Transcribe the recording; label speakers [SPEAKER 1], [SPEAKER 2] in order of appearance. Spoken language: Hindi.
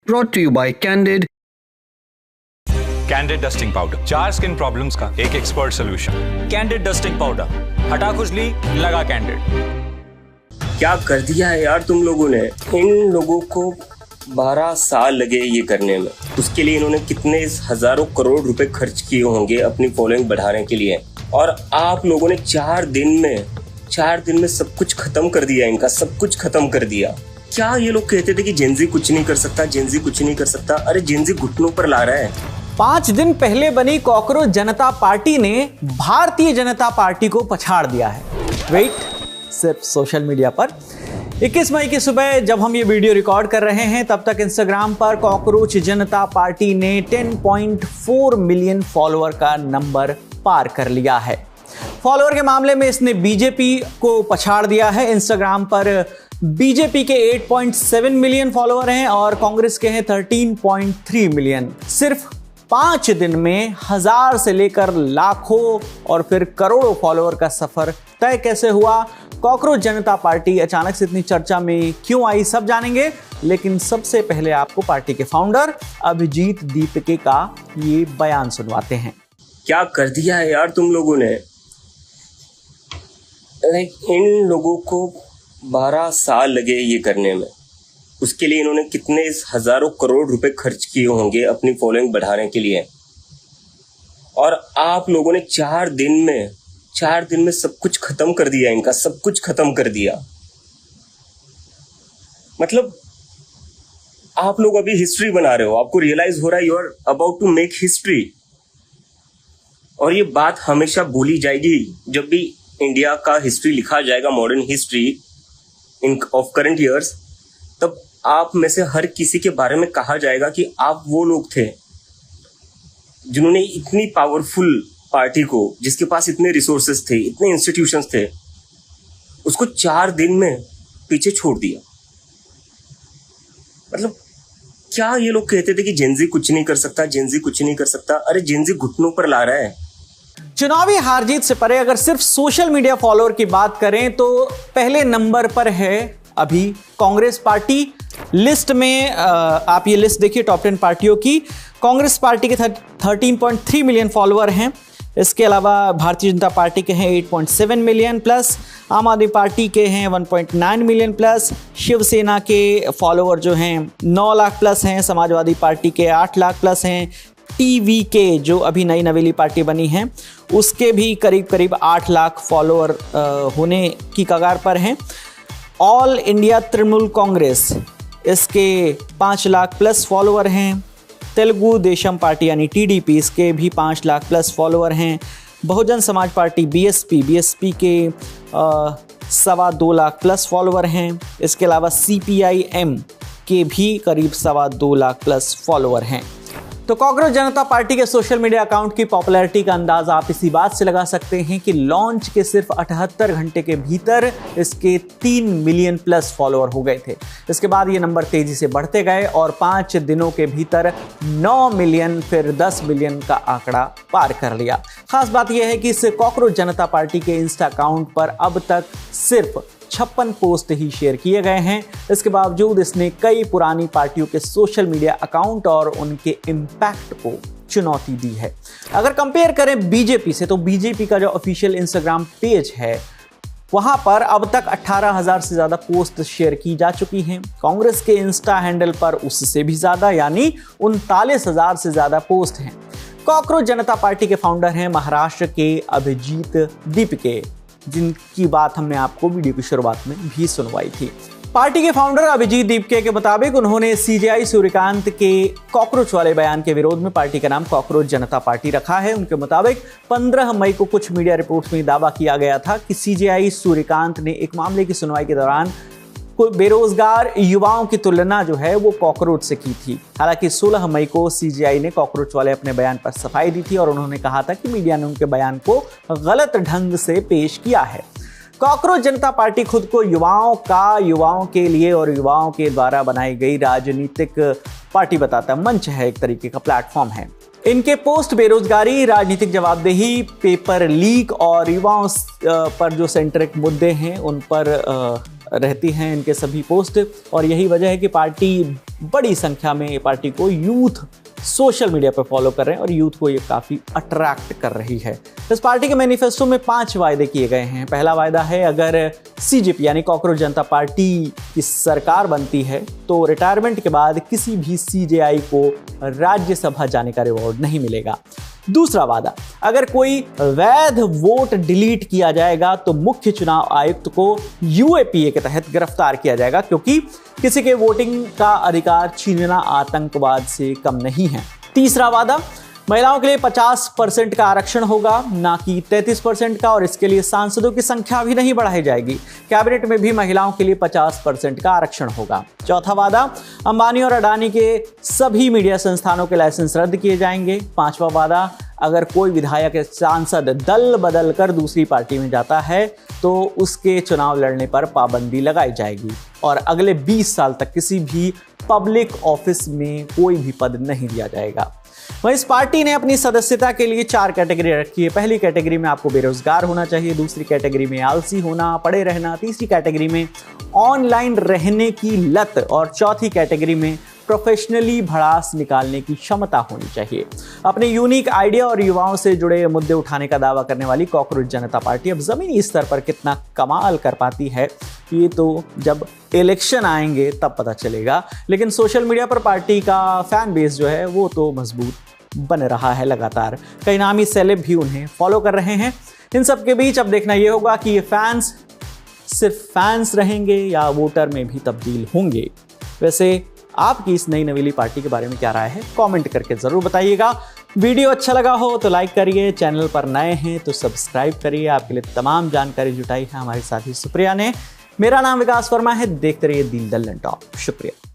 [SPEAKER 1] Brought to you by Candid.
[SPEAKER 2] Candid dusting powder, 4 skin problems का एक expert solution. Candid dusting powder, हटा खुजली, लगा कैंडिड।
[SPEAKER 3] क्या कर दिया है यार तुम लोगों ने। इन लोगों को 12 साल लगे ये करने में। उसके लिए इन्होंने कितने हजारों करोड़ रुपए खर्च किए होंगे अपनी फॉलोइंग बढ़ाने के लिए, और आप लोगों ने 4 दिन में सब कुछ खत्म कर दिया। इनका सब कुछ खत्म कर दिया। क्या ये लोग कहते थे कि जेनजी कुछ नहीं कर सकता, जेनजी कुछ नहीं कर सकता। अरे जेनजी घुटनों पर ला रहा है।
[SPEAKER 4] 5 दिन पहले बनी कॉकरोच जनता पार्टी ने भारतीय जनता पार्टी को पछाड़ दिया है। वेट, सिर्फ सोशल मीडिया पर। 21 मई की सुबह जब हम ये वीडियो रिकॉर्ड कर रहे हैं तब तक इंस्टाग्राम पर कॉकरोच जनता पार्टी ने 10.4 मिलियन फॉलोअर का नंबर पार कर लिया है। फॉलोअर के मामले में इसने बीजेपी को पछाड़ दिया है। इंस्टाग्राम पर बीजेपी के 8.7 मिलियन फॉलोअर हैं और कांग्रेस के हैं 13.3 मिलियन। सिर्फ 5 दिन में 1000 से लेकर लाखों और फिर करोड़ों फॉलोअर का सफर तय कैसे हुआ, कॉकरोच जनता पार्टी अचानक से इतनी चर्चा में क्यों आई, सब जानेंगे। लेकिन सबसे पहले आपको पार्टी के फाउंडर अभिजीत दीपके का ये बयान सुनवाते हैं।
[SPEAKER 3] क्या कर दिया है यार तुम लोगों ने। इन लोगों को 12 साल लगे ये करने में। उसके लिए इन्होंने कितने हजारों करोड़ रुपए खर्च किए होंगे अपनी फॉलोइंग बढ़ाने के लिए, और आप लोगों ने 4 दिन में सब कुछ खत्म कर दिया। इनका सब कुछ खत्म कर दिया। मतलब आप लोग अभी हिस्ट्री बना रहे हो। आपको रियलाइज हो रहा है you are about to make history. और ये बात हमेशा भूली जाएगी जब भी इंडिया का हिस्ट्री लिखा जाएगा, modern history in of current years. तब आप में से हर किसी के बारे में कहा जाएगा कि आप वो लोग थे जिन्होंने इतनी पावरफुल पार्टी को, जिसके पास इतने रिसोर्सेस थे, इतने इंस्टीट्यूशंस थे, उसको 4 दिन में पीछे छोड़ दिया। मतलब क्या ये लोग कहते थे कि जेनजी कुछ नहीं कर सकता, जेनजी कुछ नहीं कर सकता। अरे जेनजी घुटनों पर ला रहा है।
[SPEAKER 4] चुनावी हार जीत से परे अगर सिर्फ सोशल मीडिया फॉलोअर की बात करें तो पहले नंबर पर है अभी कांग्रेस पार्टी। लिस्ट में आप ये लिस्ट देखिए टॉप 10 पार्टियों की। कांग्रेस पार्टी के 13.3 मिलियन फॉलोअर हैं। इसके अलावा भारतीय जनता पार्टी के हैं 8.7 मिलियन प्लस, आम आदमी पार्टी के हैं 1.9 मिलियन प्लस, शिवसेना के फॉलोअर जो हैं 9 लाख प्लस हैं, समाजवादी पार्टी के 8 लाख प्लस हैं, टीवी के जो अभी नई नवेली पार्टी बनी है उसके भी करीब 8 लाख फॉलोअर होने की कगार पर हैं। ऑल इंडिया तृणमूल कांग्रेस, इसके 5 लाख प्लस फॉलोअर हैं। तेलुगु देशम पार्टी यानी टीडीपी, इसके भी 5 लाख प्लस फॉलोअर हैं। बहुजन समाज पार्टी बीएसपी के 2.25 लाख प्लस फॉलोअर हैं। इसके अलावा सीपीआईएम के भी करीब 2.25 लाख प्लस फॉलोअर हैं। तो कॉकरोच जनता पार्टी के सोशल मीडिया अकाउंट की पॉपुलैरिटी का अंदाजा आप इसी बात से लगा सकते हैं कि लॉन्च के सिर्फ 78 घंटे के भीतर इसके 3 मिलियन प्लस फॉलोअर हो गए थे। इसके बाद ये नंबर तेजी से बढ़ते गए और 5 दिनों के भीतर 9 मिलियन फिर 10 मिलियन का आंकड़ा पार कर लिया। खास बात यह है कि इस कॉकरोच जनता पार्टी के इंस्टा अकाउंट पर अब तक सिर्फ 56 पोस्ट ही शेयर किए गए हैं। इसके बावजूद इसने कई पुरानी पार्टियों के सोशल मीडिया अकाउंट और उनके इम्पैक्ट को चुनौती दी है। अगर कंपेयर करें बीजेपी से तो बीजेपी का जो ऑफिशियल इंस्टाग्राम पेज है वहां पर अब तक 18,000 से ज्यादा पोस्ट शेयर की जा चुकी हैं। कांग्रेस के इंस्टा हैंडल पर उससे भी ज्यादा यानी 39,000 से ज्यादा पोस्ट हैं। कॉकरोच जनता पार्टी के फाउंडर हैं महाराष्ट्र के अभिजीत दीपके, जिनकी बात हमने आपको वीडियो की शुरुआत में भी सुनवाई थी। पार्टी के फाउंडर अभिजीत दीपके के मुताबिक उन्होंने सीजेआई सूर्यकांत के कॉकरोच वाले बयान के विरोध में पार्टी का नाम कॉकरोच जनता पार्टी रखा है। उनके मुताबिक 15 मई को कुछ मीडिया रिपोर्ट्स में दावा किया गया था कि सीजेआई सूर्यकांत ने एक मामले की सुनवाई के दौरान बेरोजगार युवाओं की तुलना जो है वो कॉकरोच से की थी। हालांकि 16 मई को सीजेआई ने कॉकरोच वाले अपने बयान पर सफाई दी थी और उन्होंने कहा था कि मीडिया ने उनके बयान को गलत ढंग से पेश किया है। कॉकरोच जनता पार्टी खुद को युवाओं के लिए और युवाओं के द्वारा बनाई गई राजनीतिक पार्टी बताता है, मंच है, एक तरीके का प्लेटफॉर्म है। इनके पोस्ट बेरोजगारी, राजनीतिक जवाबदेही, पेपर लीक और युवाओं पर जो सेंट्रिक मुद्दे हैं उन पर रहती हैं इनके सभी पोस्ट। और यही वजह है कि पार्टी बड़ी संख्या में ये पार्टी को यूथ सोशल मीडिया पर फॉलो कर रहे हैं और यूथ को ये काफी अट्रैक्ट कर रही है। इस पार्टी के मैनिफेस्टो में 5 वायदे किए गए हैं। पहला वायदा है, अगर सीजेपी यानी कॉकरोच जनता पार्टी की सरकार बनती है तो रिटायरमेंट के बाद किसी भी सीजेआई को राज्यसभा जाने का रिवॉर्ड नहीं मिलेगा। दूसरा वादा, अगर कोई वैध वोट डिलीट किया जाएगा तो मुख्य चुनाव आयुक्त को यूएपीए के तहत गिरफ्तार किया जाएगा, क्योंकि किसी के वोटिंग का अधिकार छीनना आतंकवाद से कम नहीं है। तीसरा वादा, महिलाओं के लिए 50% का आरक्षण होगा, ना कि 33% का, और इसके लिए सांसदों की संख्या भी नहीं बढ़ाई जाएगी। कैबिनेट में भी महिलाओं के लिए 50% का आरक्षण होगा। चौथा वादा, अंबानी और अडानी के सभी मीडिया संस्थानों के लाइसेंस रद्द किए जाएंगे। पांचवा वादा, अगर कोई विधायक या सांसद दल बदल कर दूसरी पार्टी में जाता है तो उसके चुनाव लड़ने पर पाबंदी लगाई जाएगी और अगले 20 साल तक किसी भी पब्लिक ऑफिस में कोई भी पद नहीं दिया जाएगा। वहीं इस पार्टी ने अपनी सदस्यता के लिए 4 कैटेगरी रखी है। पहली कैटेगरी में आपको बेरोजगार होना चाहिए, दूसरी कैटेगरी में आलसी होना, पड़े रहना, तीसरी कैटेगरी में ऑनलाइन रहने की लत और चौथी कैटेगरी में प्रोफेशनली भड़ास निकालने की क्षमता होनी चाहिए। अपने यूनिक आइडिया और युवाओं से जुड़े मुद्दे उठाने का दावा करने वाली कॉकरोच जनता पार्टी अब जमीनी स्तर पर कितना कमाल कर पाती है ये तो जब इलेक्शन आएंगे तब पता चलेगा। लेकिन सोशल मीडिया पर पार्टी का फैन बेस जो है वो तो मजबूत बन रहा है लगातार। कई नामी सेलेब भी उन्हें फॉलो कर रहे हैं। इन सब के बीच अब देखना यह होगा कि ये फैंस सिर्फ फैंस रहेंगे या वोटर में भी तब्दील होंगे। वैसे आपकी इस नई नवीली पार्टी के बारे में क्या राय है, कमेंट करके जरूर बताइएगा। वीडियो अच्छा लगा हो तो लाइक करिए, चैनल पर नए हैं तो सब्सक्राइब करिए। आपके लिए तमाम जानकारी जुटाई है हमारे साथी सुप्रिया ने। मेरा नाम विकास वर्मा है, देखते रहिए दी लंदन टॉक। शुक्रिया।